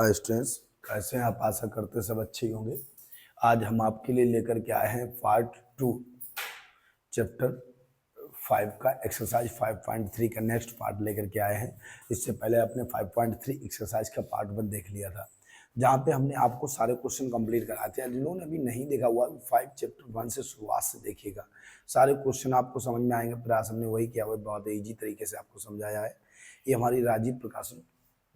Hi students, कैसे हैं आप? आशा करते सब अच्छे ही होंगे। आज हम आपके लिए लेकर के आए हैं पार्ट 2 चैप्टर 5 का एक्सरसाइज 5.3 का नेक्स्ट पार्ट लेकर के आए हैं। इससे पहले आपने 5.3 एक्सरसाइज का पार्ट 1 देख लिया था, जहाँ पे हमने आपको सारे क्वेश्चन कंप्लीट कराए थे। जिन्होंने अभी नहीं देखा हुआ 5 चैप्टर 1 से शुरुआत से देखिएगा, सारे क्वेश्चन आपको समझ में आएंगे। प्रयास हमने वही किया हुआ, बहुत ईजी तरीके से आपको समझाया है। ये हमारी राजीव प्रकाशन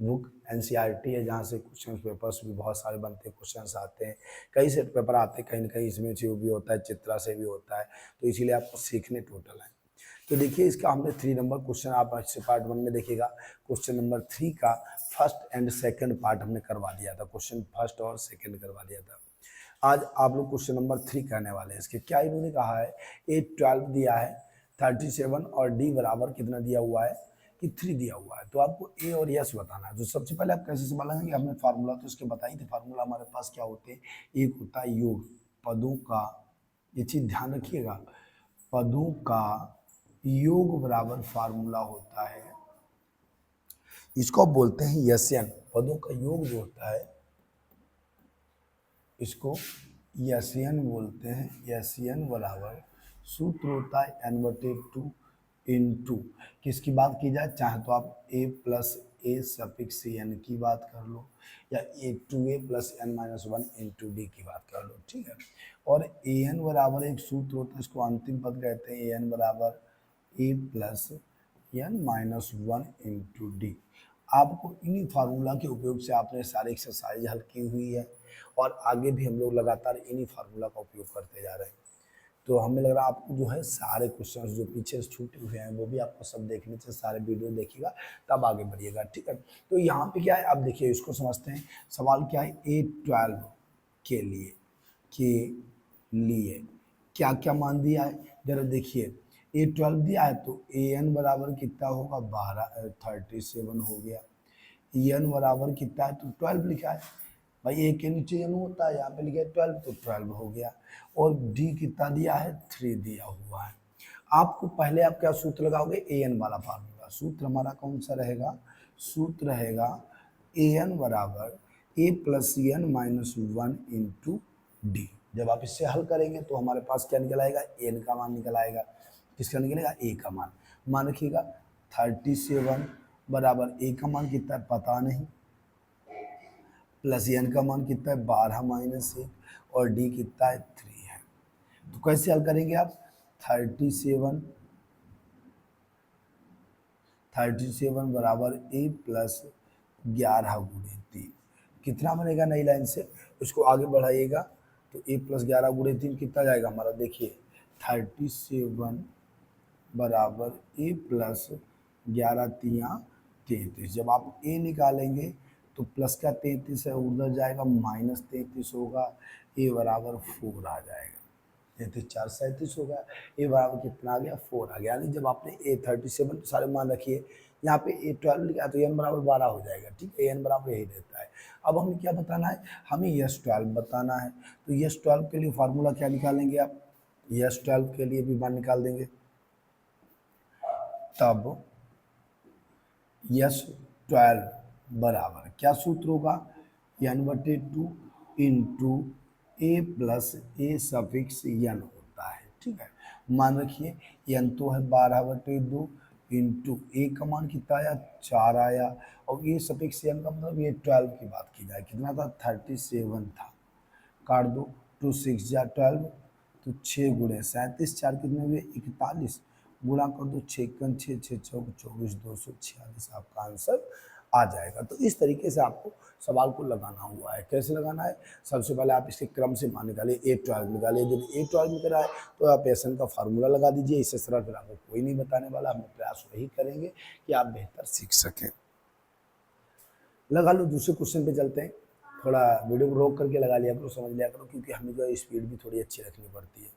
बुक एनसीईआरटी है, जहाँ से क्वेश्चन पेपर्स भी बहुत सारे बनते हैं, क्वेश्चंस आते हैं, कई सेट पेपर आते हैं, कहीं ना कहीं इसमें से भी होता है, चित्रा से भी होता है, तो इसीलिए आपको सीखने टोटल है। तो देखिए, इसका हमने 3 नंबर क्वेश्चन आप अच्छे पार्ट 1 में देखिएगा। क्वेश्चन नंबर 3 का फर्स्ट एंड सेकंड पार्ट हमने करवा दिया था, क्वेश्चन फर्स्ट और सेकंड करवा दिया था। आज आप लोग क्वेश्चन नंबर 3 करने वाले हैं। इसके क्या इन्होंने कहा है, ए 12 दिया है, 37 और डी बराबर कितना दिया हुआ है कि 3 दिया हुआ है। तो आपको ए और यस बताना है। तो सबसे पहले आप कैसे संभालेंगे, हमने फार्मूला तो इसके बताई थी। फार्मूला हमारे पास क्या होते हैं, एक होता है योग पदों का, ये चीज ध्यान रखिएगा, पदों का योग बराबर फार्मूला होता है, इसको आप बोलते हैं यस्यन। पदों का योग जो होता है इसको यस्यन बोलते हैं। यस्यन बराबर सूत्र होता है n/2 इंटू, किसकी बात की जाए, चाहे तो आप a plus A suffix n की बात कर लो, या a plus n-1 into D की बात कर लो, ठीक है। और an बराबर एक सूत्र होता है, इसको अंतिम पद कहते हैं। an बराबर a plus n-1 into D. आपको इन्हीं फार्मूला के उपयोग से आपने सारे एक्सरसाइज हल की हुई है, और आगे भी हम लोग लगातार इन्हीं फार्मूला का उपयोग करते जा रहे हैं। तो हमें लग रहा है आपको जो है सारे क्वेश्चंस जो पीछे से छूटे हुए हैं वो भी आपको सब देखने से, सारे वीडियो देखिएगा तब आगे बढ़िएगा, ठीक है। तो यहाँ पे क्या है, अब देखिए इसको समझते हैं। सवाल क्या है, A12 के लिए क्या क्या मान दिया है, जरा देखिए। A12 दिया है तो an बराबर कितना होगा, 37 हो गया। n बराबर कितना है तो 12 लिखा है भाई, एक के नीचे n होता है, यहाँ पे लिखा है 12 तो 12 हो गया। और d कितना दिया है, 3 दिया हुआ है। आपको पहले आप क्या सूत्र लगाओगे, an वाला फार्मूला। सूत्र हमारा कौन सा रहेगा, सूत्र रहेगा an बराबर a plus n-1 into D. जब आप इससे हल करेंगे तो हमारे पास क्या निकल आएगा, n का मान निकल आएगा। किसका निकलेगा, a का मान। मान रखिएगा 37 बराबर a का मान कितना है पता नहीं, प्लस n का मान कितना है 12 माइनस 1, और d कितना है 3 है। तो कैसे हल करेंगे आप, 37 बराबर a प्लस 11 गुणे 3, कितना बनेगा नई लाइन से, उसको आगे बढ़ाइएगा तो a प्लस 11 गुणे 3 कितना जाएगा हमारा, देखिए 37 बराबर a प्लस 11 तिया 33। जब आप a निकालेंगे तो प्लस का 33 है, उधर जाएगा माइनस 33 होगा, a बराबर 4 आ जाएगा। 33 4 37 होगा, a बराबर कितना आ गया, 4 आ गया। यानी जब आपने A37 सारे मान रखिए, यहाँ पे A12 लिखा तो n बराबर 12 हो जाएगा, ठीक है। n बराबर यही रहता है। अब हमें क्या बताना है, हमें S12 बताना है। तो S12 के लिए फार्मूला क्या निकालेंगे आप, S12 के लिए भी मान निकाल देंगे। तब S12 बराबर क्या सूत्र होगा, n/2 into a plus A suffix n होता है, ठीक है। मान रखिए n तो है 12/2 इंटू a का मान कितना आया, 4 आया, और ए सफिक्स n का मतलब ये 12 की बात की जाए, कितना था 37 था। काट दो, 2 6 जा 12, तो 6 गुणे 37, 4 कितने हुए 41, गुणा कर दो 6 6 6 चौक 24, 246 आपका आंसर आ जाएगा। तो इस तरीके से आपको सवाल को लगाना हुआ है। कैसे लगाना है, सबसे पहले आप इसके क्रम से मान निकालिए, A12 निकालिए। जब A12 निकल आए तो आप एसन का फार्मूला लगा दीजिए। इससे सरल फिर आपको कोई नहीं बताने वाला, हम प्रयास वही करेंगे कि आप बेहतर सीख सकें। लगा लो, दूसरे क्वेश्चन पे चलते हैं। थोड़ा वीडियो को रोक करके लगा लिया करो, समझ लिया करो, क्योंकि हमें जो है स्पीड भी थोड़ी अच्छी रखनी पड़ती है।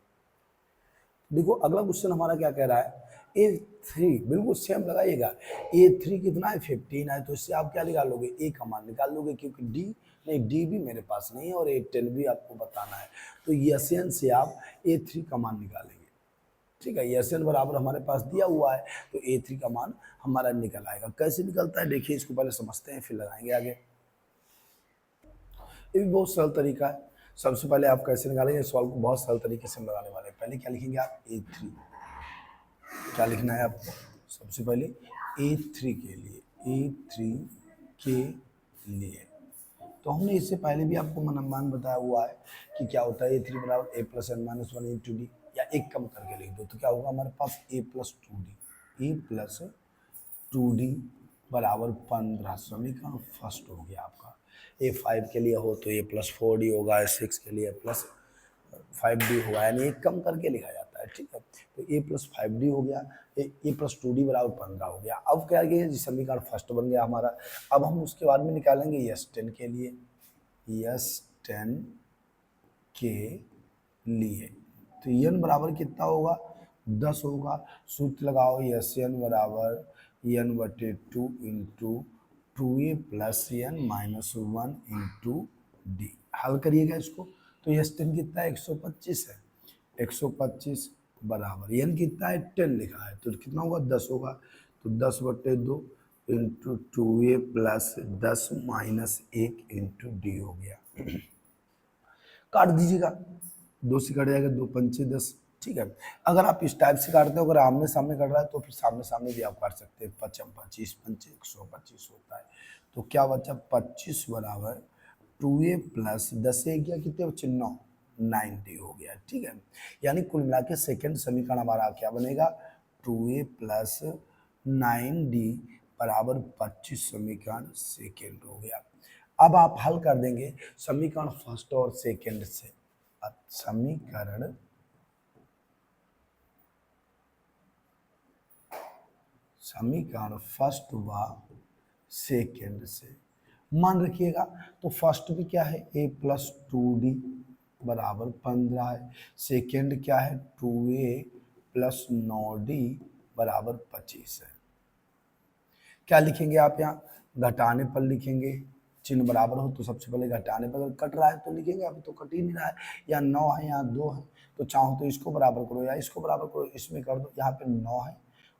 देखो अगला क्वेश्चन हमारा क्या कह रहा है, A3 बिल्कुल सेम लगाइएगा। A3 कितना है 15 है, तो इससे आप क्या निकाल लोगे, A का मान निकाल लोगे, क्योंकि D भी मेरे पास नहीं है, और A10 भी आपको बताना है। तो यसन से आप A3 का मान निकालेंगे, ठीक है। यसन बराबर हमारे पास दिया हुआ है, तो A3 का मान हमारा निकल आएगा। कैसे निकलता है देखिए, इसको पहले समझते हैं फिर लगाएंगे आगे। ये भी बहुत सरल तरीका है। सबसे पहले आप कैसे निकालेंगे सॉल्व को, बहुत सरल तरीके से लगाने वाले हैं। पहले क्या लिखेंगे आप, A3, क्या लिखना है आपको, सबसे पहले A3 के लिए, A3 के लिए तो हमने इससे पहले भी आपको मनमान बताया हुआ है कि क्या होता है A3 बराबर A+n-1 इंटू डी, या एक कम करके लिख दो तो क्या होगा हमारे पास A+2D बराबर 15। समीकरण फर्स्ट हो गया आपका। A5 के लिए हो तो A+4D होगा, A6 के लिए A+5D होगा, यानी एक कम करके लिखा जाता है, ठीक है। तो A+5D हो गया, A+2D बराबर 15 हो गया। अब क्या है, समीकरण फर्स्ट बन गया हमारा। अब हम उसके बाद में निकालेंगे S10 के लिए, S10 के लिए तो n बराबर कितना होगा, 10 होगा। सूत्र लगाओ, Sn बराबर n/2 into 2a plus n-1 into D. हल करिएगा इसको तो S10 कितना है, 125 है। 125 बराबर n कितना है, 10 लिखा है, तो कितना होगा, 10 होगा। तो 10/2 into 2a plus 10-1 into D हो गया। काट दीजिएगा, 2 से कट जाएगा, 2×5 = 10, ठीक है। अगर आप इस टाइप से काटते हो, अगर आमने सामने कट रहा है तो फिर सामने सामने भी आप काट सकते हैं। 25×5 125 होता है। तो क्या बचा, 25 बराबर 2a प्लस 10 से गया कितने बच्चे, 9, 90 हो गया, ठीक है। यानी कुल मिला के सेकेंड समीकरण हमारा क्या बनेगा, 2a प्लस 9d बराबर 25 समीकरण सेकेंड हो गया। अब आप हल कर देंगे समीकरण फर्स्ट और सेकेंड से। समीकरण फर्स्ट व सेकेंड से मान रखिएगा। तो फर्स्ट में क्या है, A+2D बराबर 15 है। सेकेंड क्या है, 2a प्लस 9d बराबर 25 है। क्या लिखेंगे आप, यहाँ घटाने पर लिखेंगे, चिन्ह बराबर हो तो सबसे पहले घटाने पर, अगर कट रहा है तो लिखेंगे, अभी तो कट ही नहीं रहा है, या 9 है यहाँ 2 है, तो चाहो तो इसको बराबर करो या इसको बराबर करो, इसमें कर दो। यहाँ पे 9 है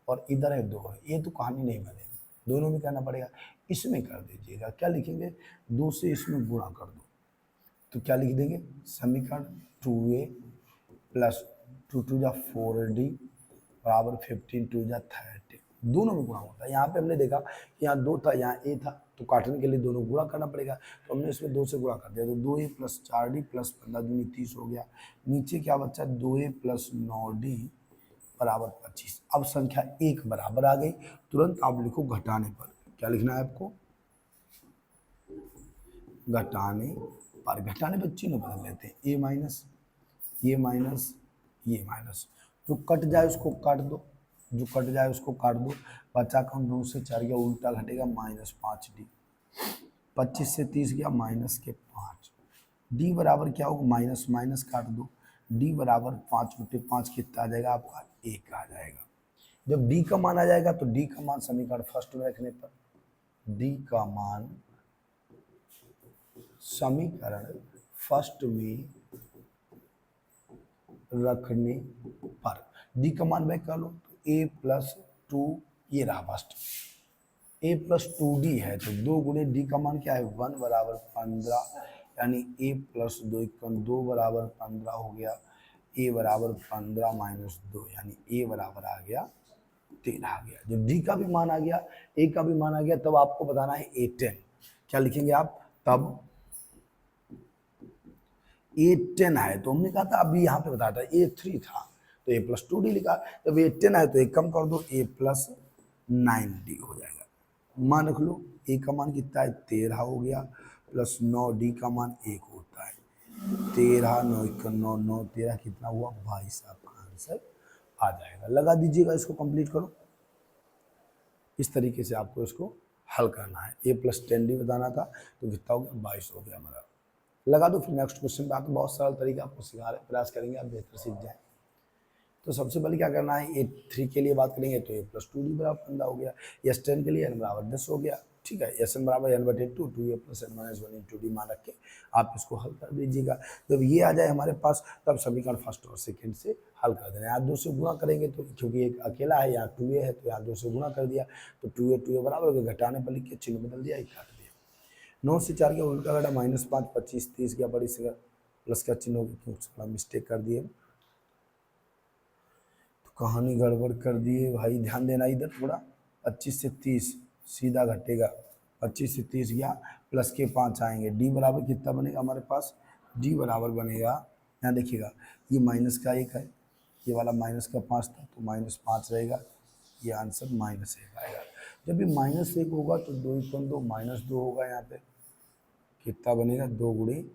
और इधर है 2 है, ये तो कहानी नहीं बनेगी, दोनों में करना पड़ेगा। इसमें कर दीजिएगा, क्या लिखेंगे, 2 से इसमें गुणा कर दो तो क्या लिख देंगे, समीकरण 2a प्लस 2×2 = 4d बराबर 15×2 = 30। दोनों में गुणा होता है। यहाँ पे हमने देखा कि यहाँ 2 था, यहाँ a था, तो काटने के लिए दोनों गुणा करना पड़ेगा, तो हमने इसमें 2 से गुणा कर दिया, तो 2a प्लस 4d प्लस 15 × 30 हो गया। नीचे क्या बचा, 2a प्लस 9d बराबर 25। अब संख्या 1 बराबर आ गई, तुरंत आप लिखो घटाने पर। क्या लिखना है आपको, घटाने पर। घटाने पर चिन्ह बदल लेते हैं, a माइनस, ये माइनस, ये माइनस, जो कट जाए उसको काट दो, जो कट जाए उसको काट दो। बचा कौन, 2 से 4 गया, उल्टा घटेगा, -5d। 25 से 30 गया, -5। d बराबर क्या होगा, माइनस माइनस काट दो, d बराबर 5/5 कितना आ जाएगा आपका, 1 आ जाएगा। जब d का मान आ जाएगा तो d का मान समीकरण फर्स्ट में रखने पर, d का मान समीकरण फर्स्ट में रखने पर, d का मान मैं कर लो तो a+2, ये रहा फर्स्ट, A+2D है, तो 2 गुणे d का मान क्या है, 1 बराबर 15, यानी a+2 = 2 बराबर 15 हो गया। a बराबर 15 - 2, यानी a बराबर आ गया 13 आ गया। जब d का भी मान आ गया, a का भी मान आ गया, तब आपको बताना है A10। क्या लिखेंगे आप, तब A10 है, तो हमने कहा था अभी यहाँ पे बताया था A3 था, तो A+2D लिखा। जब A10 है तो एक कम कर दो, A+9D हो जाएगा। मान रख लो, a का मान कितना है, 13 हो गया, प्लस 9d का मान 1 होता है। 13 9 × 9 9 13 कितना हुआ, 22 आपका आंसर आ जाएगा। लगा दीजिएगा, इसको कंप्लीट करो। इस तरीके से आपको इसको हल करना है। A+10d बताना था, तो कितना हो गया, 22 हो गया हमारा। लगा दो, फिर नेक्स्ट क्वेश्चन पे आते। बहुत सरल तरीका आपको सिखा रहे, प्रयास करेंगे आप बेहतर सीख जाए। तो सबसे पहले क्या करना है, A3 के लिए बात करेंगे तो A+2D बराबर 15 हो गया। S10 के लिए n बराबर 10 हो गया, ठीक है। Sn बराबर n/2, 2a plus n-1 into D मान रख के आप इसको हल कर दीजिएगा। जब ये आ जाए हमारे पास, तब समीकरण फर्स्ट और सेकंड से हल कर देना है। यहाँ 2 से गुणा करेंगे तो, क्योंकि एक अकेला है, यहाँ 2a है, तो यहाँ 2 से गुणा कर दिया, तो 2a बराबर हो गया। घटाने पर लिख के चिन्ह बदल दिया, एक काट दिया। 9 से 4 गया उल्टा घटा -5, 25, 30 गया, बड़ी से प्लस का चिन्ह हो गया, क्यों थोड़ा मिस्टेक कर दिए, तो कहानी गड़बड़ कर दिए भाई, ध्यान देना इधर थोड़ा। 25 से 30 सीधा घटेगा, 25 से 30 गया, प्लस के 5 आएंगे, डी बराबर कितना बनेगा हमारे पास, डी बराबर बनेगा, यहाँ देखिएगा ये माइनस का 1 है, ये वाला माइनस का 5 था तो -5 रहेगा, ये आंसर -1 आएगा। जब भी -1 होगा तो 2 × 2 -2 होगा, यहाँ पे कितना बनेगा, 2 ×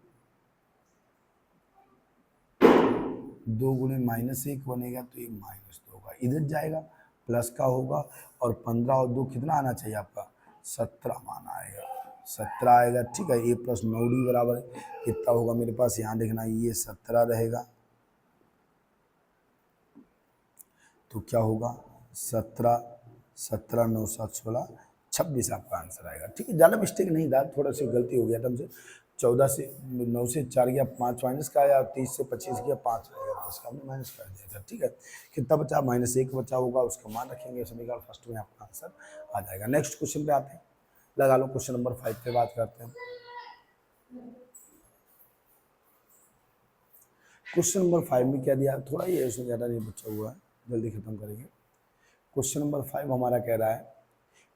-1 बनेगा, तो ये -2 होगा, इधर जाएगा प्लस का होगा, और 15 और 2 कितना आना चाहिए आपका, 17 मान आएगा, 17 आएगा, ठीक है। ए प्लस 9D बराबर कितना होगा मेरे पास, यहाँ देखना ये 17 रहेगा, तो क्या होगा 17, 17 9 7 16 26 आपका आंसर आएगा, ठीक है। ज़्यादा मिस्टेक नहीं था, थोड़ा सी गलती हो गया था हमसे। 14 से 9 से 4 गया 5 माइनस का आया, 30 से 25 गया 5 आएगा, तो इसका हमने माइनस कर दिया था, ठीक है। कितना बचा, -1 बचा होगा, उसका मान रखेंगे, समीकरण फर्स्ट में आपका आंसर आ जाएगा। नेक्स्ट क्वेश्चन पे आते हैं, लगा लो क्वेश्चन नंबर 5 पे बात करते हैं। क्वेश्चन नंबर 5 में क्या दिया, थोड़ा ये इसमें ज़्यादा नहीं बचा हुआ है, जल्दी खत्म करेंगे। क्वेश्चन नंबर 5 हमारा कह रहा है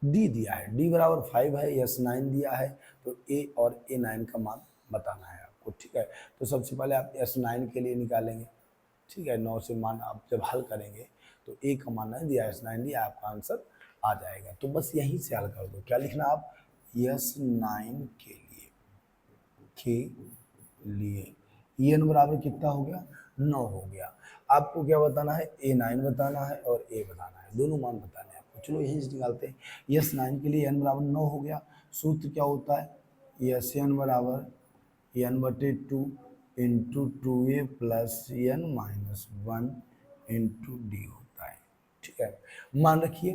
डी दिया है, डी बराबर 5 है, यस 9 दिया है, तो ए और A9 का मान बताना है आपको, ठीक है। तो सबसे पहले आप S9 के लिए निकालेंगे, ठीक है। 9 से मान आप जब हल करेंगे तो ए का मान नहीं दिया, S9 दिया, आपका आंसर आ जाएगा। तो बस यहीं से हल कर दो, क्या लिखना आप, S9 के लिए एन बराबर कितना हो गया, 9 हो गया। आपको क्या बताना है, A9 बताना है और ए बताना है, दोनों मान बताने हैं आपको। चलो यहीं से निकालते हैं। S9 के लिए n बराबर 9 हो गया, सूत्र क्या होता है, Sn बराबर n/2 × 2a + n-1 × d होता है, ठीक है। मान रखिए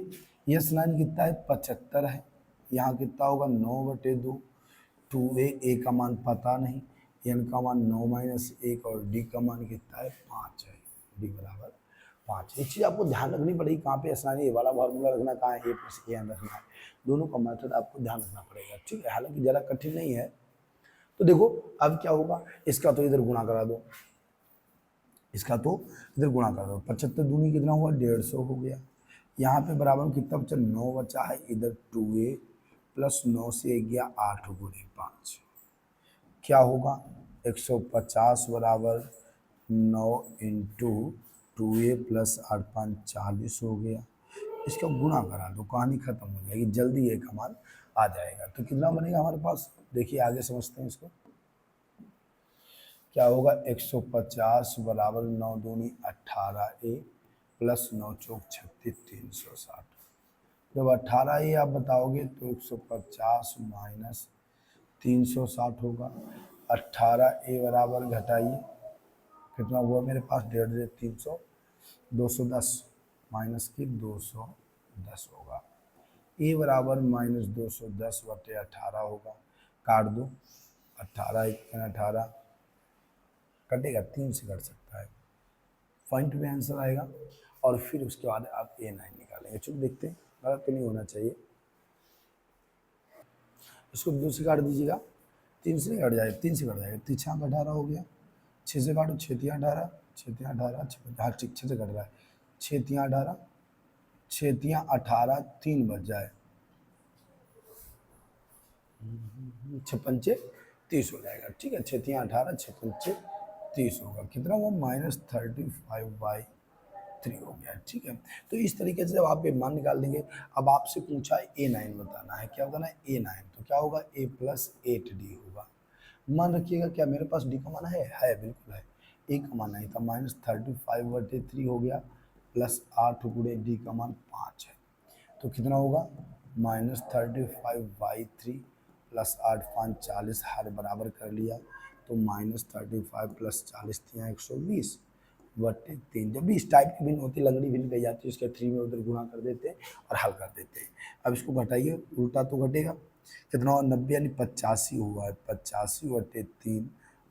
S9 कितना है, 75 है, यहाँ कितना होगा 9/2, 2a का मान पता नहीं, n का मान 9 - 1 और d का मान कितना है 5 है, d बराबर 5। एक चीज़ आपको ध्यान रखनी पड़ेगी, कहाँ पे आसानी, ये वाला फार्मूला रखना, कहाँ है a + an रखना है, दोनों का मेथड आपको ध्यान रखना पड़ेगा, ठीक है। हालांकि ज़रा कठिन नहीं है। तो देखो अब क्या होगा, इसका तो इधर गुणा करा दो, इसका तो इधर गुणा कर दो, 75 दूनी कितना हुआ, 150 हो गया। यहाँ पे बराबर में कितना बचा, 9 बचा है, इधर 2a + 9 से 1 गया 8 × 5, क्या होगा 150 बराबर 9 × 2a + 8 × 5 40 हो गया। इसका गुणा करा दो, कहानी खत्म हो जाएगी, जल्दी एक का मान आ जाएगा। तो कितना बनेगा हमारे पास, देखिए आगे समझते हैं इसको, क्या होगा 150 बराबर 9 दूनी 18a + 9 चौक 36 360। जब 18a आप बताओगे तो 150 - 360 होगा। 18a बराबर घटाइए, कितना हुआ मेरे पास, 1.5 300, 210 माइनस की 210 होगा। a बराबर -210/18 होगा, काट दो, 18 × 18 कटेगा, 3 से कट सकता है, पॉइंट में आंसर आएगा। और फिर उसके बाद आप A9 निकालेंगे। चलो देखते हैं, गलत तो नहीं होना चाहिए। इसको 2 से काट दीजिएगा, 3 से कट जाएगा, 3 से कट जाएगा, 3 × 18 हो गया, 6 से काटो, 6 × 18, 6 × 18, हाँ ठीक 6 से कट रहा है, 6 × 18, 6 × 18 3 बच जाए, 6 × 5 30 हो जाएगा, ठीक है। 6 × 18 6 × 5 30 होगा, कितना हुआ -35/3 हो गया, ठीक है। तो इस तरीके से जब आप ये मान निकाल देंगे, अब आपसे पूछा है A9 बताना है, क्या बताना है A9, तो क्या होगा a + 8d होगा। मान रखिएगा, क्या मेरे पास d का मान है बिल्कुल है, a का मान नहीं था, -35/3 हो गया, +8 × d का मान 5 है, तो कितना होगा -35/3 + 8 5 40, हर बराबर कर लिया, तो -35 + 40 120/3। जब भी इस टाइप की भिन्न होती, लंगड़ी भिन्न कही जाती है, इसके 3 में उधर गुणा कर देते हैं और हल कर देते हैं। अब इसको घटाइए, उल्टा तो घटेगा, कितना हुआ 90 यानी 85 हुआ है, 85/3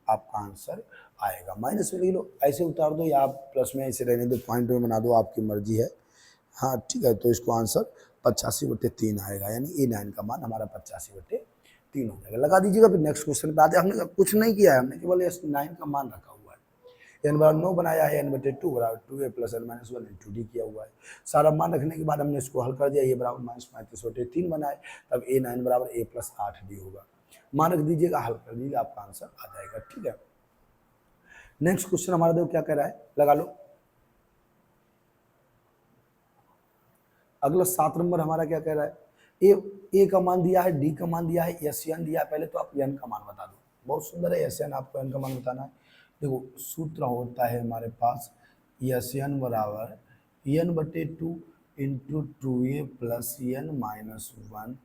आपका आंसर आएगा। माइनस में लिख लो, ऐसे उतार दो या आप प्लस में ऐसे रहने दो, पॉइंट में बना दो, आपकी मर्जी है, हाँ ठीक है। तो इसको आंसर 85/3 आएगा, यानी A9 का मान हमारा 85/3 3 हो जाएगा। लगा दीजिएगा। फिर नेक्स्ट क्वेश्चन पे आते हैं। हमने कुछ नहीं किया है, हमने केवल S9 का मान रखा हुआ है। n बराबर 9 बनाया है, n/2 बराबर 2a plus n minus 1 into D किया हुआ है। सारा मान रखने के बाद हमने इसको हल कर दिया। ये बराबर -35/3 बनाए, तब a9 बराबर a प्लस 8d होगा। मान रख दीजिएगा, हल कर दीजिएगा, आपका आंसर आ जाएगा। ठीक है, नेक्स्ट क्वेश्चन हमारा देखो क्या कह रहा है, लगा लो। अगला 7 नंबर हमारा क्या कह रहा है, ए का मान दिया है, डी का मान दिया है, एन दिया है। पहले तो आप एन का मान बता दो। बहुत सुंदर है, एन आपको एन का मान बताना है। देखो सूत्र होता है हमारे पास एन बराबर n/2 into 2a plus n minus 1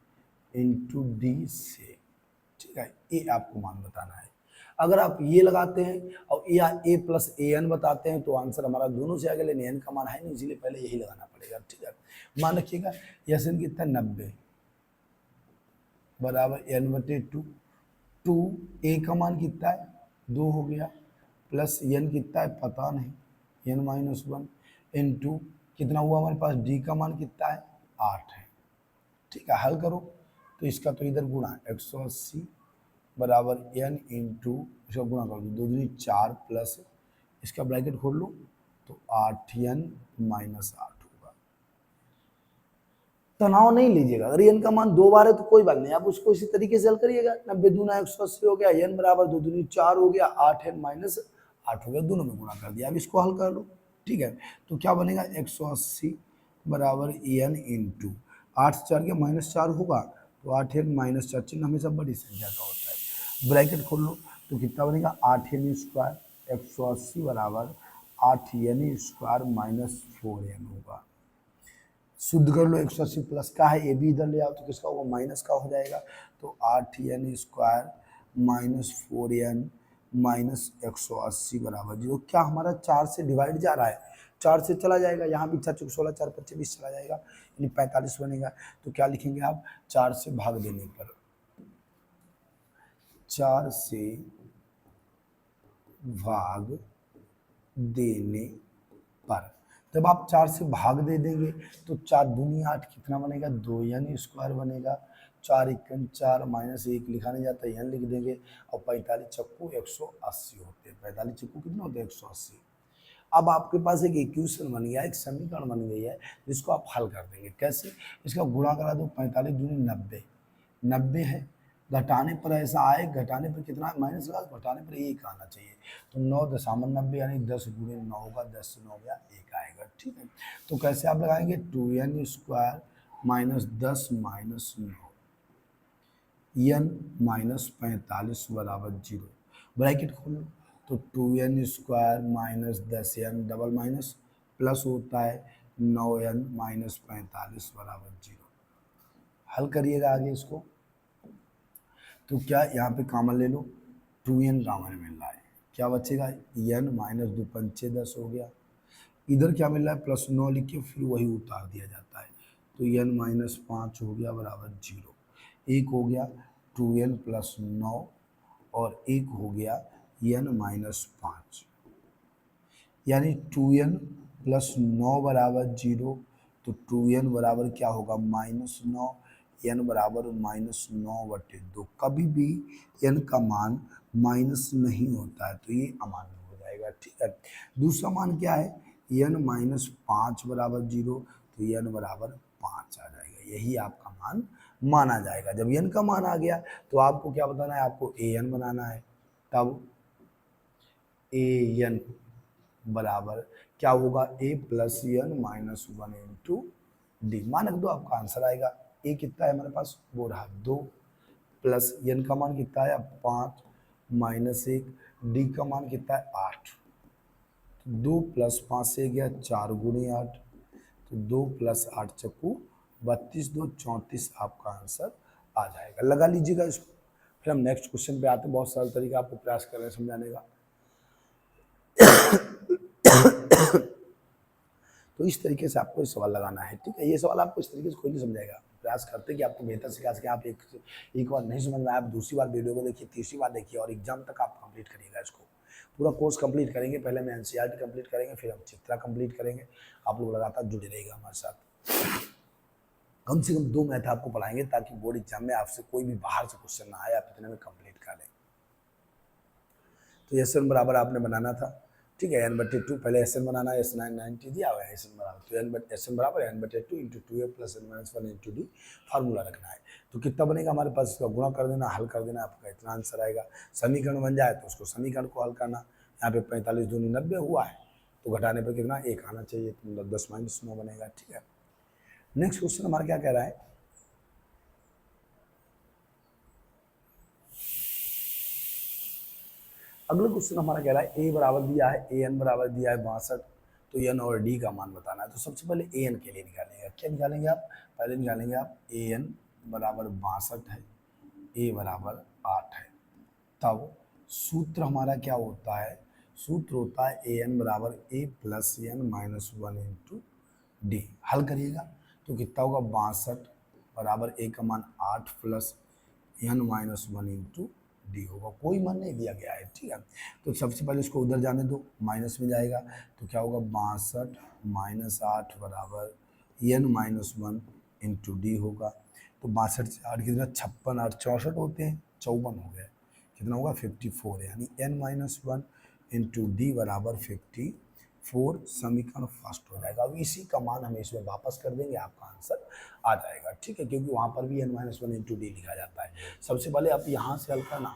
into D से। ठीक है, ये आपको मान बताना है। अगर आप ये लगाते हैं और या a प्लस an बताते हैं तो आंसर हमारा दोनों से आगे, लेकिन n का मान है नहीं, इसलिए पहले यही लगाना पड़ेगा। ठीक है, मान रखिएगा एन कितना 90 बराबर n/2। 2 a का मान कितना है 2 हो गया, प्लस n कितना है पता नहीं n माइनस 1 इंटू कितना हुआ हमारे पास, d का मान कितना है 8 है। ठीक है, हल करो तो इसका तो इधर गुणा 180 बराबर n इंटू इसका गुणा कर दो, 2 दूनी 4 प्लस इसका ब्रैकेट खोल लो तो 8n माइनस 8 होगा। तनाव नहीं लीजिएगा, अगर n का मान 2 बार है तो कोई बात नहीं, आप उसको इसी तरीके से हल करिएगा। 90 दूना 180 हो गया, n बराबर 2 दूनी 4 हो गया, 8n माइनस 8 हो गया, दोनों में गुणा कर दिया। अब इसको हल कर लो। ठीक है, तो क्या बनेगा 180 बराबर n इंटू 8 से 4 गया -4 होगा, तो 8n माइनस 4 चिन्ह हमेशा बड़ी संख्या का होता है। ब्रैकेट खोल लो तो कितना बनेगा 8n स्क्वायर 180 बराबर 8n स्क्वायर माइनस 4n होगा। शुद्ध कर लो, 180 प्लस का है, ये भी इधर ले आओ तो किसका होगा माइनस का हो जाएगा। तो 8n square minus 4n minus 180 बराबर 0। क्या हमारा 4 से डिवाइड जा रहा है, 4 से चला जाएगा, यहाँ भी 4 16 4 25 20 चला जाएगा, यानी 45 बनेगा। तो क्या लिखेंगे आप, 4 से भाग देने पर, 4 से भाग देने पर जब आप 4 से भाग दे देंगे तो 4 दूनी 8 कितना बनेगा 2n स्क्वायर बनेगा। 4 1 4 माइनस 1 लिखा नहीं जाता, n लिख देंगे। और 45 चक्कू 180 होते हैं, 45 चक्कू कितने होते हैं 180। अब आपके पास एक इक्वेशन बन गया, एक समीकरण बन गई है जिसको आप हल कर देंगे। कैसे, इसका गुणा करा दो, 45 दूनी 90, 90 है, घटाने पर ऐसा आए, घटाने पर कितना माइनस लगा, घटाने पर 1 आना चाहिए। तो 9.90 यानी 10 गुणे 9 होगा, 10 से 9 गया 1 आएगा। ठीक है, तो कैसे आप लगाएंगे 2n square minus 10 minus 9 n minus 45 बराबर 0। ब्रैकेट खोल लो तो 2n square minus 10n double minus plus होता है 9n माइनस 45 बराबर 0। हल करिएगा आगे इसको, तो क्या यहाँ पे कॉमन ले लो, 2n कॉमन मिल रहा है, क्या बचेगा n माइनस 2 पंचे 10 हो गया। इधर क्या मिल रहा है प्लस 9 लिख के फिर वही उतार दिया जाता है, तो n माइनस 5 हो गया बराबर 0। एक हो गया 2n प्लस 9 और एक हो गया n माइनस 5, यानी 2n प्लस 9 बराबर 0। तो 2n बराबर क्या होगा -9, n बराबर -9/2। कभी भी n का मान माइनस नहीं होता है, तो ये अमान्य हो जाएगा। ठीक है, दूसरा मान क्या है n माइनस 5 बराबर 0, तो n बराबर 5 आ जाएगा, यही आपका मान माना जाएगा। जब n का मान आ गया तो आपको क्या बताना है, आपको an बनाना है। तब an बराबर क्या होगा a plus n minus 1 into D. मान रख दो, आपका आंसर आएगा। a कितना है हमारे पास, वो रहा 2, प्लस n का मान कितना है 5 माइनस 1, डी का मान कितना है 8। 2 प्लस 5 से गया 4 गुणे 8, तो 2 प्लस 8 चक्कू 32, 2 34 आपका आंसर आ जाएगा। लगा लीजिएगा इसको। फिर हम नेक्स्ट क्वेश्चन पे आते हैं। बहुत सरल तरीका आपको प्रयास कर रहे हैं समझाने का। तो इस तरीके से आपको सवाल लगाना है। ठीक है, ये सवाल आपको इस तरीके से कोई नहीं समझाएगा। प्रयास करते कि आपको बेहतर सिखा सके। आप एक बार नहीं समझ में आया, आप दूसरी बार वीडियो को देखिए, तीसरी बार देखिए और एग्जाम तक आप कंप्लीट करिएगा इसको। पूरा कोर्स कंप्लीट करेंगे, पहले हम एनसीईआरटी कंप्लीट करेंगे, फिर हम चित्रा कंप्लीट करेंगे। आप लोग लगातार जुड़े रहिएगा हमारे साथ। कम से कम 2 मैथ आपको पढ़ाएंगे ताकि बोर्ड एग्जाम में आपसे कोई भी बाहर से क्वेश्चन ना आए, आप इतने में कंप्लीट कर लें। तो एस एन बराबर आपने बनाना था, ठीक है, n/2 पहले एस एन बनाना है, S990 दिया हुआ है, एस एन बराबर तो एस एन बराबर n/2 into 2a plus n-1 into D formula रखना है। तो कितना बनेगा हमारे पास, इसका गुणा कर देना, हल कर देना, आपका इतना आंसर आएगा। समीकरण बन जाए तो उसको समीकरण को हल करना, यहाँ पे 45 दूनी 90 हुआ है, तो घटाने पर कितना 1 आना चाहिए, तो मतलब 10-9 बनेगा, ठीक है। नेक्स्ट क्वेश्चन हमारा क्या कह रहा है, अगला क्वेश्चन हमारा कह रहा है ए बराबर दिया है, ए एन बराबर दिया है 62, तो एन और डी का मान बताना है। तो सबसे पहले ए एन के लिए निकालेंगे, क्या निकालेंगे आप, पहले निकालेंगे आप ए एन बराबर 62 है, ए बराबर 8 है। तब सूत्र हमारा क्या होता है, सूत्र होता है ए एन बराबर ए प्लस n-1 इंटू डी। हल करिएगा तो कितना होगा, 62 बराबर ए का मान 8 प्लस n-1 इंटू डी होगा, कोई मान नहीं दिया गया है, ठीक है। तो सबसे पहले इसको उधर जाने दो, माइनस में जाएगा, तो क्या होगा 62 माइनस 8 बराबर n-1 इंटू डी होगा। तो 62 से 8 कितना, 56 8 64 होते हैं, 54 हो गया, कितना होगा 54, यानी n-1 इंटू डी बराबर 54 समीकरण फर्स्ट हो जाएगा। अब इसी का मान हम इसमें वापस कर देंगे, आपका आंसर आ जाएगा, ठीक है, क्योंकि वहाँ पर भी n-1 इंटू डी लिखा जाता है। सबसे पहले आप यहाँ से हल करना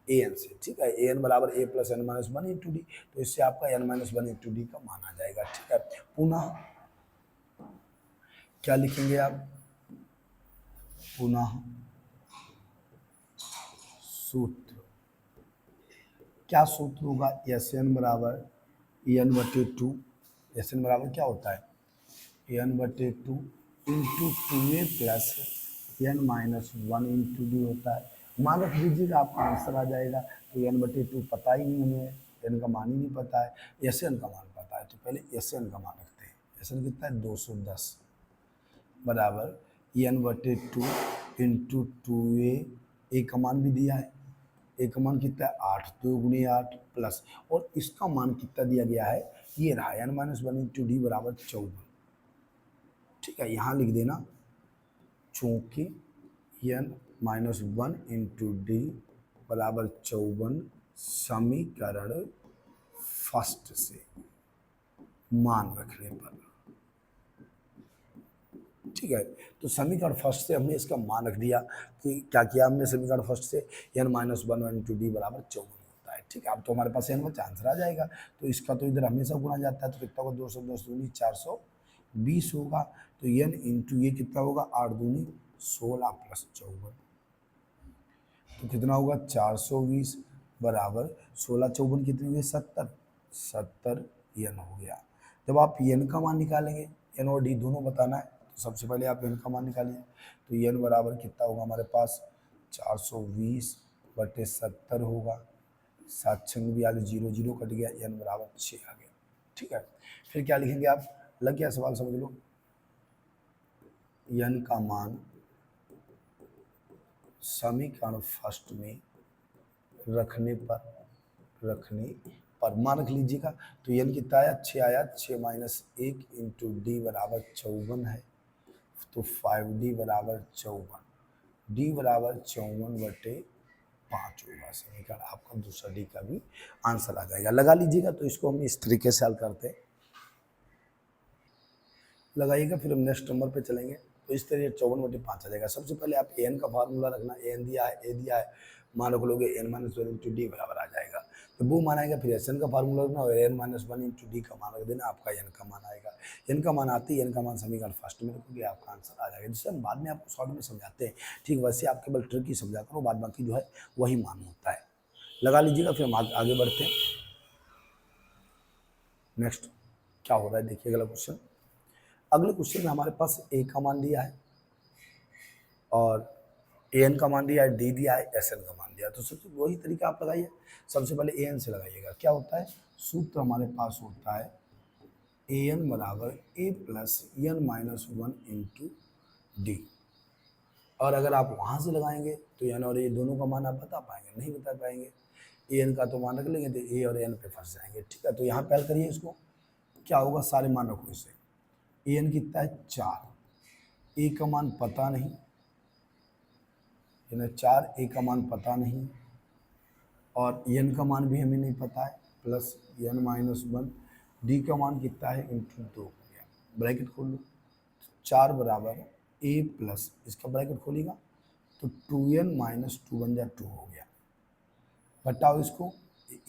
ए एन से, ठीक है, ए एन बराबर ए प्लस n-1 इंटू डी, तो इससे आपका n-1 इंटू डी का मान आ जाएगा, ठीक है। पुनः क्या लिखेंगे आप, पुनः सूत्र, क्या सूत्र होगा, एस एन बराबर n/2, एस एन बराबर क्या होता है n/2 into 2a plus n-1 into D होता है। मान रख लीजिएगा, आपका आंसर आ जाएगा। तो n/2 पता ही नहीं हमें, n का मान ही नहीं पता है, एस एन का मान पता है, तो पहले एस एन का मान रखते हैं। एस एन कितना है 210 बराबर n/2 इंटू 2a, ए का मान भी दिया है, ए का मान कितना है 8 2 गुणी 8 प्लस, और इसका मान कितना दिया गया है, ये रहा n-1 इंटू डी बराबर 54, ठीक है, यहाँ लिख देना, चूँकि n-1 इंटू डी बराबर 54 समीकरण फर्स्ट से मान रखने पर, ठीक है। तो समीकरण फर्स्ट से हमने इसका मान रख दिया, कि क्या किया हमने, समीकरण फर्स्ट से n-1 इंटू डी बराबर 54 होता है, ठीक है। अब तो हमारे पास n बचा, आंसर आ जाएगा। तो इसका तो इधर हमेशा गुणा जाता है, तो कितना होगा 210 दूनी 420 होगा, तो n इंटू ये कितना होगा 8 दूनी 16 प्लस 54, तो कितना होगा 420 बराबर 16 54 कितने हुए 70 n हो गया। जब आप n का मान निकालेंगे, n और d दोनों बताना है, तो सबसे पहले आप n का मान निकालिए। तो n बराबर कितना होगा हमारे पास 420/70 होगा, 7 छंग भी आगे 0 0 कट गया, n बराबर 6 आ गया, ठीक है। फिर क्या लिखेंगे आप, लग गया सवाल, समझ लो, n का मान समीकरण फर्स्ट में रखने पर मान रख लीजिएगा। तो n कितना आया 6 आया, 6 माइनस 1 इंटू डी बराबर 54 है, तो 5d बराबर 54, d बराबर 54/5 होगा समीकरण, आपका दूसरा डी का भी आंसर आ जाएगा। लगा लीजिएगा, तो इसको हम इस तरीके से हल करते हैं, लगाइएगा, फिर हम नेक्स्ट नंबर पे चलेंगे। तो इस तरह 54/5 आ जाएगा। सबसे पहले आप एन का फार्मूला रखना, एन दिया है, ए दिया है, मान रख लोगे n-1 इंटू डी बराबर आ जाएगा। तो वो मान आएगा, फिर एस एन का फार्मूला रखना और n-1 इंटू डी का मान रख देना, आपका एन का मान आएगा। एन का मान आते ही एन का मान समीकरण फर्स्ट में रखोगे, आपका आंसर आ जाएगा, जिससे हम बाद में आपको शॉर्ट में समझाते हैं, ठीक वैसे आप केवल ट्रिक ही समझा करो, बाद बाकी जो है वही मान होता है। लगा लीजिएगा, फिर हम आगे बढ़ते हैं। नेक्स्ट क्या हो रहा है देखिए, अगला क्वेश्चन। अगले क्वेश्चन में हमारे पास ए का मान दिया है और ए एन का मान दिया है, डी दिया है, एस एन का मान दिया है। तो सबसे वही तरीका आप लगाइए, सबसे पहले ए एन से लगाइएगा। क्या होता है, सूत्र हमारे पास होता है ए एन बराबर ए प्लस n-1 इंटू डी, और अगर आप वहाँ से लगाएंगे तो एन और ए दोनों का मान आप बता पाएंगे, नहीं बता पाएंगे। ए एन का तो मान रख लेंगे, तो ए और एन पे फंस जाएंगे, ठीक है। तो यहाँ पे हल करिए इसको, क्या होगा, सारे मान रखो इसे। ए एन कितना है 4, ए का मान पता नहीं, यानी 4 ए का मान पता नहीं, और एन का मान भी हमें नहीं पता है, प्लस एन माइनस 1, डी का मान कितना है इंटू 2 हो गया, ब्रैकेट खोल लो, 4 बराबर ए प्लस इसका ब्रैकेट खोलेगा तो 2n माइनस 2 बन जा 2 हो गया, घटाओ इसको,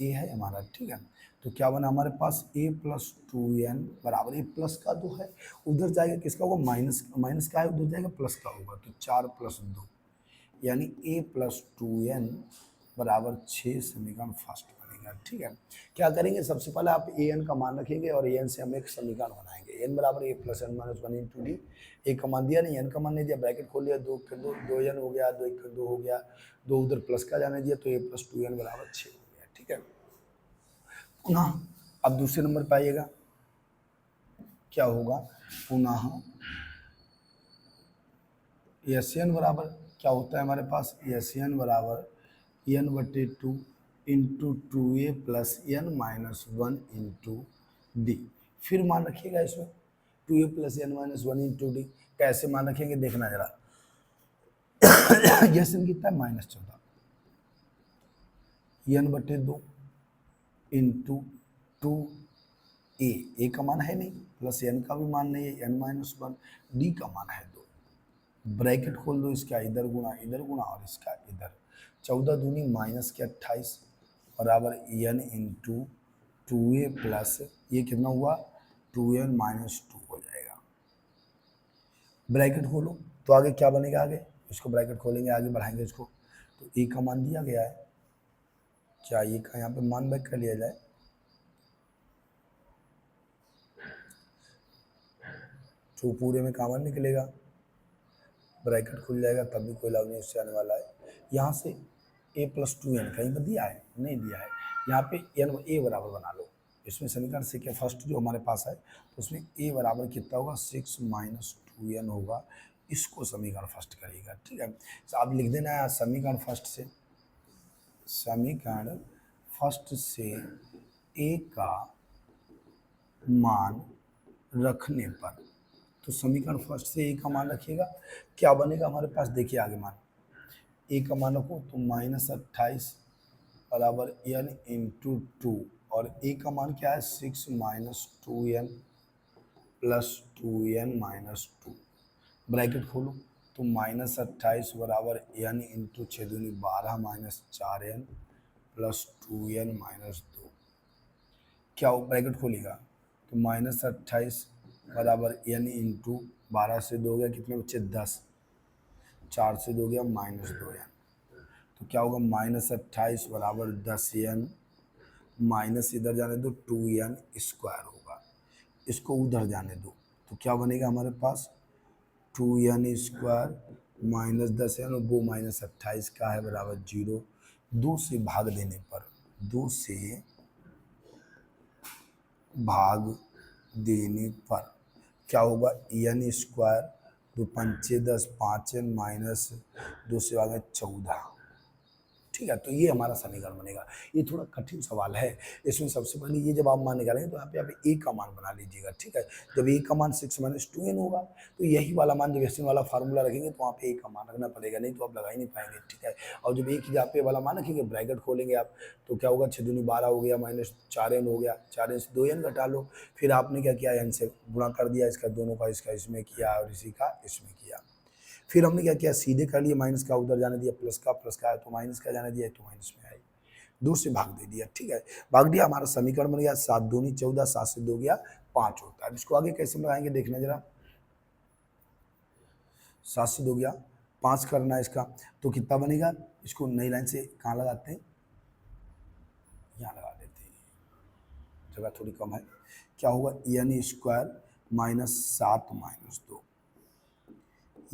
ए है हमारा, ठीक है। तो क्या बना हमारे पास a प्लस 2n बराबर, ए प्लस का 2 है, उधर जाएगा किसका होगा माइनस, माइनस का है उधर जाएगा प्लस का होगा, तो 4 प्लस 2 यानी a प्लस 2n बराबर 6 समीकरण फर्स्ट बनेगा, ठीक है। क्या करेंगे, सबसे पहले आप an का मान रखेंगे और an से हम एक समीकरण बनाएंगे, n बराबर a plus n minus 1 into d, a का मान दिया नहीं, n का मान नहीं दिया, ब्रैकेट खोल लिया, 2 2n हो गया, 2 1 2 हो गया, 2 उधर प्लस का जाने दिया, तो a प्लस 2n बराबर 6 हो गया, ठीक है। पुनः अब दूसरे नंबर पे आइएगा, क्या होगा, पुनः एस एन बराबर क्या होता है हमारे पास, एस एन बराबर एन बटे 2 into 2a plus N minus 1 into D, फिर मान रखिएगा इसमें 2a plus N minus 1 into D, कैसे मान रखेंगे देखना जरा, एस एन कितना है -14, एन बटे 2 इंटू 2a, का मान है नहीं, प्लस एन का भी मान नहीं है, एन माइनस 1, डी का मान है 2, ब्रैकेट खोल दो, इसका इधर गुणा और इसका इधर, 14 दूनी माइनस के 28 बराबर एन इंटू 2a प्लस ये कितना हुआ 2n माइनस 2 हो जाएगा, ब्रैकेट खोलो, तो आगे क्या बनेगा, आगे इसको ब्रैकेट खोलेंगे, आगे बढ़ाएंगे इसको, तो ए का मान दिया गया है, क्या ये का यहाँ पे मान बैक कर लिया जाए, तो पूरे में कॉमन निकलेगा, ब्रैकेट खुल जाएगा, तब भी कोई लाभ नहीं उससे आने वाला है, यहाँ से a प्लस 2n कहीं पर दिया है, नहीं दिया है, यहाँ पे n a बराबर बना लो, इसमें समीकरण से क्या फर्स्ट जो हमारे पास है, तो उसमें a बराबर कितना होगा 6 माइनस 2n होगा, इसको समीकरण फर्स्ट करेगा, ठीक है। तो आप लिख देना है समीकरण फर्स्ट से, समीकरण फर्स्ट से a का मान रखने पर, तो समीकरण फर्स्ट से ए का मान रखिएगा, क्या बनेगा हमारे पास, देखिए आगे मान, ए का मान रखो तो -28 बराबर एन इंटू 2, और ए का मान क्या है 6 minus 2n plus 2n minus 2, bracket खोलो, तो -28 बराबर एन इंटू 6 दूनी 12 minus 4n plus 2n minus 2, क्या हो ब्रैकेट खोलेगा, तो -28 बराबर एन इंटू 12 से 2 गया, कितने बच्चे 10, 4 से 2 गया -2n, तो क्या होगा -28 बराबर 10n, माइनस इधर जाने दो 2n स्क्वायर होगा, इसको उधर जाने दो, तो क्या बनेगा हमारे पास 2n स्क्वायर माइनस 10n, और वो -28 का है बराबर 0, 2 से भाग देने पर, 2 से भाग देने पर क्या होगा एन स्क्वायर, 2 पंचे 10, 5n माइनस 2 से आगे 14, ठीक है। तो ये हमारा समीकरण बनेगा, ये थोड़ा कठिन सवाल है, इसमें सबसे पहले ये जब आप मान निकालेंगे तो यहाँ पे ए का मान बना लीजिएगा, ठीक है। जब ए का मान 6 माइनस 2n होगा, तो यही वाला मान जब एसएन वाला फार्मूला रखेंगे तो वहाँ पे ए का मान रखना पड़ेगा, नहीं तो आप लगा ही नहीं पाएंगे, ठीक है। और जब ए की जगह पे वाला मान रखेंगे, ब्रैकेट खोलेंगे आप, तो क्या होगा 6 दूनी 12 हो गया, माइनस 4n हो गया, 4n से 2n घटा लो, फिर आपने क्या किया, एन से गुणा कर दिया, इसका दोनों का, इसका इसमें किया और इसी का इसमें किया, फिर हमने क्या किया, सीधे कर लिया, माइनस का उधर जाने दिया, प्लस का है तो माइनस का जाने दिया, तो माइनस में आई, 2 से भाग दे दिया, ठीक है, भाग दिया, हमारा समीकरण बन गया 7 दूनी 14, 7 से 2 गया 5 होता है। इसको आगे कैसे बनाएंगे देखना जरा, 7 से 2 गया 5 करना है इसका, तो कितना बनेगा, इसको नई लाइन से कहाँ लगाते हैं, यहाँ लगा देते हैं, जगह थोड़ी कम है, क्या होगा N square minus 7 minus 2,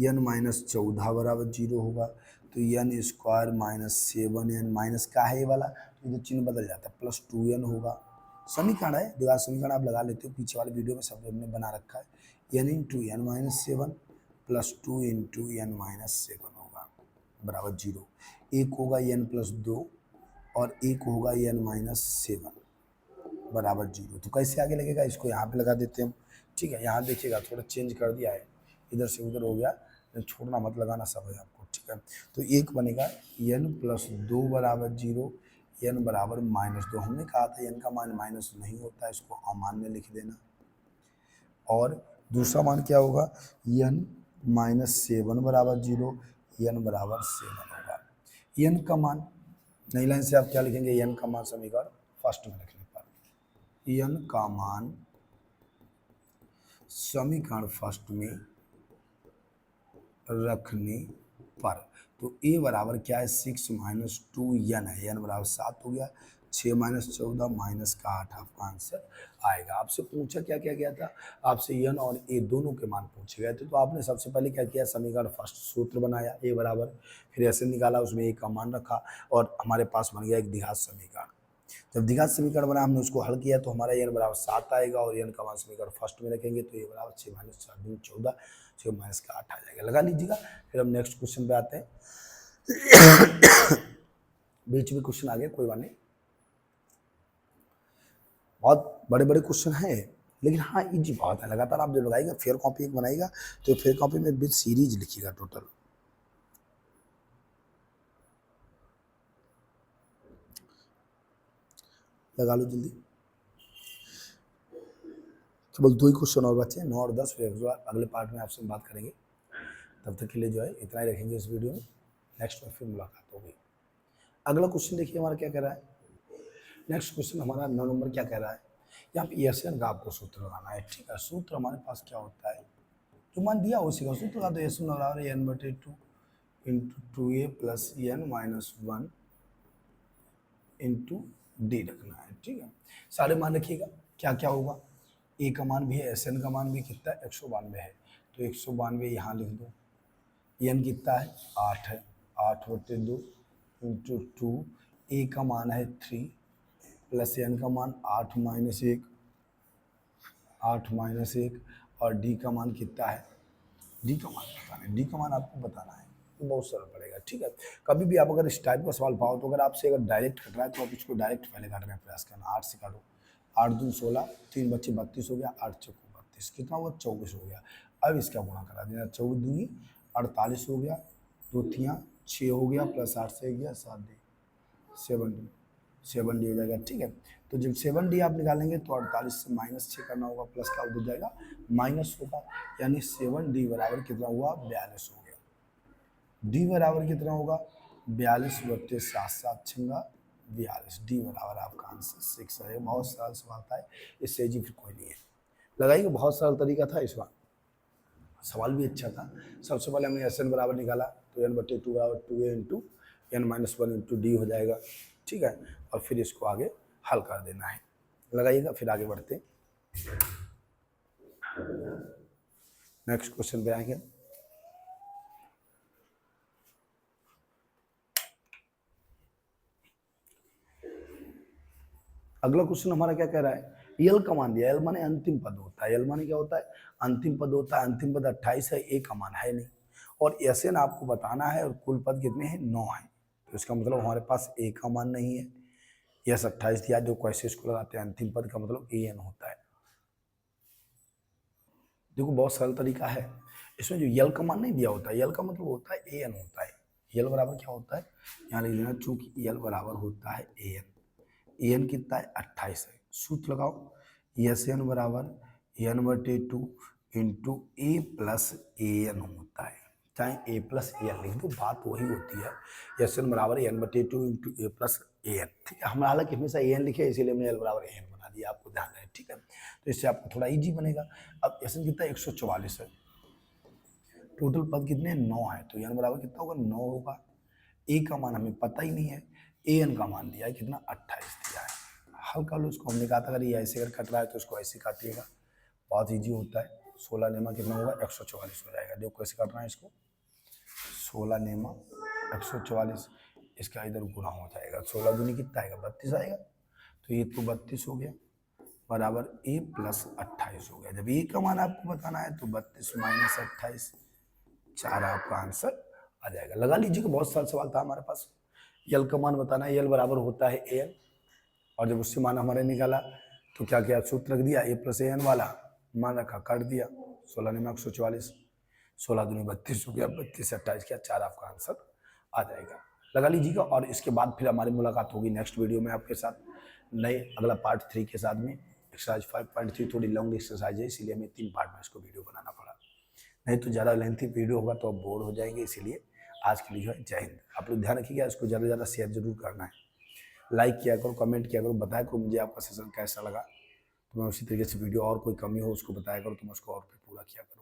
N minus 14 बराबर 0 होगा, तो N square minus 7n, minus का है ये वाला, तो इधर चिन्ह बदल जाता है, प्लस 2n होगा, समीकरण है, द्विघात समीकरण आप लगा लेते हो, पीछे वाले वीडियो में सब हमने बना रखा है, N into N minus 7 plus 2 into N minus 7 होगा बराबर 0, एक होगा एन प्लस 2 और एक होगा एन माइनस 7 बराबर 0, तो कैसे आगे लगेगा, इसको यहाँ पे लगा देते हैं हम, ठीक है। यहाँ देखिएगा थोड़ा चेंज कर दिया है, इधर से उधर हो गया, छोड़ना मत, लगाना सब है आपको, ठीक है। तो एक बनेगा n+2 बराबर 0, n बराबर -2। हमने कहा था n का मान माइनस नहीं होता है, इसको अमान्य लिख देना। और दूसरा मान क्या होगा, n-7 बराबर 0, n बराबर 7 होगा। n का मान नई लाइन से आप क्या लिखेंगे, n का मान समीकरण फर्स्ट में रखने पर, n का मान समीकरण फर्स्ट में रखने पर, तो a बराबर क्या है, 6 - 2n है, n बराबर 7 हो गया, 6 - 14 -8 आपका आंसर आएगा। आपसे पूछा क्या क्या गया था, आपसे n और a दोनों के मान पूछे गए थे। तो आपने सबसे पहले क्या किया, समीकरण फर्स्ट सूत्र बनाया a बराबर, फिर ऐसे निकाला, उसमें a का मान रखा और हमारे पास बन गया एक द्विघात समीकरण। जब द्विघात समीकरण बना, हमने उसको हल किया तो हमारा n बराबर 7 आएगा और n का मान समीकरण फर्स्ट में रखेंगे तो a बराबर 6 - 4 × 14, 6 - 8 आ जाएगा। लगा लीजिएगा। फिर हम नेक्स्ट क्वेश्चन पे आते हैं। बीच में क्वेश्चन आ गए, कोई बात नहीं, बहुत बड़े बड़े क्वेश्चन हैं, लेकिन हाँ इजी बहुत है। लगातार आप जब लगाएगा, फेयर कॉपी एक बनाएगा तो फेयर कॉपी में विद सीरीज लिखिएगा टोटल। लगा लो जल्दी, केवल 2 ही क्वेश्चन और बचे हैं, 9 और 10, फिर अगले पार्ट में आपसे बात करेंगे। तब तक के लिए जो है इतना ही रखेंगे इस वीडियो में, नेक्स्ट में फिर मुलाकात होगी। अगला क्वेश्चन देखिए हमारा क्या कह रहा है। नेक्स्ट क्वेश्चन हमारा 9 नंबर क्या कह रहा है, यहाँ पे एसएन का आपको सूत्र लगाना है, ठीक है। सूत्र हमारे पास क्या होता है, जो मान दिया उसी का सूत्र लगा दो, एसएन बराबर n/2 × 2a + n-1 × d रखना है, ठीक है। सारे मान रखिएगा, क्या क्या होगा, ए का मान भी है, एसएन का मान भी कितना है, 192 है, तो 192 यहाँ लिख दो। एन कितना है, 8 है, 8/2 × 2, ए का मान है 3 प्लस एन का मान 8 - 1, 8 - 1, और डी का मान कितना है, डी का मान बताना है, डी का मान आपको बताना है, तो बहुत सरल पड़ेगा, ठीक है। कभी भी आप अगर इस टाइप का सवाल पाओ तो अगर आपसे अगर डायरेक्ट कट रहा है तो आप इसको डायरेक्ट पहले काटने का प्रयास करना। 8 से काटो, 8 दूनी 16, 3 बच्चे 32 हो गया, 8 चौको 32, कितना हुआ, 24 हो गया। अब इसका गुणा करा देना, 24 दूनी 48 हो गया, 2 तियाँ 6 हो गया, प्लस 8 से गया 7 डी, 7 डी हो जाएगा, ठीक है। तो जब 7 डी आप निकालेंगे तो 48 से -6 करना होगा, प्लस का हो जाएगा माइनस होगा, यानी 7 डी बराबर कितना हुआ, 42 हो गया। डी बराबर कितना होगा, 42 × 7 7 छंगा 42, डी बराबर आपका आंसर 6 है। बहुत सरल सवाल था, इससे जी फिर कोई नहीं है। लगाइए, बहुत सरल तरीका था इस बार, सवाल भी अच्छा था। सबसे पहले हमने एस एन बराबर निकाला तो n/2 बराबर 2a × n-1 × d हो जाएगा, ठीक है। और फिर इसको आगे हल कर देना है। लगाइएगा, फिर आगे बढ़ते हैं, नेक्स्ट क्वेश्चन पे आएंगे। अगला क्वेश्चन हमारा क्या कह रहा है, यल का मान दिया, यल माने अंतिम पद होता है, यल माने क्या होता है, अंतिम पद होता है। अंतिम पद 28 है, ए का मान है नहीं, और एस एन आपको बताना है, और कुल पद कितने हैं, 9 है, तो इसका मतलब हमारे पास ए का मान नहीं है। यस 28 दिया, जो कैसे इसको लगाते हैं, अंतिम पद का मतलब ए एन होता है। देखो बहुत सरल तरीका है, इसमें जो यल का मान नहीं दिया होता है, यल का मतलब होता है ए एन होता है। यल बराबर क्या होता है, यहाँ लिख लेना, चूंकि यल बराबर होता है ए एन, ए एन कितना है, 28 है। सूत्र लगाओ, एस एन बराबर n/2 × a + an होता है, चाहे a + an लिख दो, बात वही होती है। एस एन बराबर n/2 × a + an, ठीक है। हम हालांकि हमेशा an लिखे, इसीलिए हमने l बराबर an बना दिया, आपको ध्यान रहे, ठीक है। तो इससे आपको थोड़ा इजी बनेगा। अब एस एन कितना है, 144 है, टोटल पद कितने, 9 है, तो n बराबर कितना होगा, 9 होगा। ए का मान हमें पता ही नहीं है, ए एन का मान दिया है कितना, 28 दिया है। हल कर लो उसको, हमने कहा था अगर ये ऐसे अगर कट रहा है तो इसको ऐसे काटिएगा, बहुत ईजी होता है। 16 नेमा कितना होगा, 144 हो जाएगा। देखो कैसे काटना है इसको, 16 नेमा 144, इसका इधर गुणा हो जाएगा, 16 दूनी कितना आएगा, 32 आएगा, तो ये तो 32 हो गया, बराबर a + 28 हो गया। जब ए का मान आपको बताना है तो 32 - 28, 4 आपका आंसर आ जाएगा। लगा लीजिएगा, बहुत सारा सवाल था हमारे पास। यल का मान बताना है, यल बराबर होता है ए एन, और जब उससे मान हमारे निकाला तो क्या किया, सूत्र रख दिया, a + an वाला मान रखा, काट दिया, 16 नेमा 144, 16 दूनी 32 हो गया, 32 से 28 किया, 4 आपका आंसर आ जाएगा। लगा लीजिएगा और इसके बाद फिर हमारी मुलाकात होगी नेक्स्ट वीडियो में आपके साथ नए अगला पार्ट 3 के साथ में। एक्सरसाइज 5.3 थोड़ी लॉन्ग एक्सरसाइज है, इसीलिए हमें 3 पार्ट में इसको वीडियो बनाना पड़ा, नहीं तो ज़्यादा लेंथी वीडियो होगा तो आप बोर हो जाएंगे। इसीलिए आज के लिए जो है जय हिंद। आप लोग ध्यान रखिएगा, इसको ज़्यादा से ज़्यादा शेयर जरूर करना है, लाइक किया करो, कमेंट किया करो, बताया करो मुझे आपका सेशन कैसा लगा, तो मैं उसी तरीके से वीडियो और कोई कमी हो उसको बताया करो तो मैं उसको और भी पूरा किया करूँ।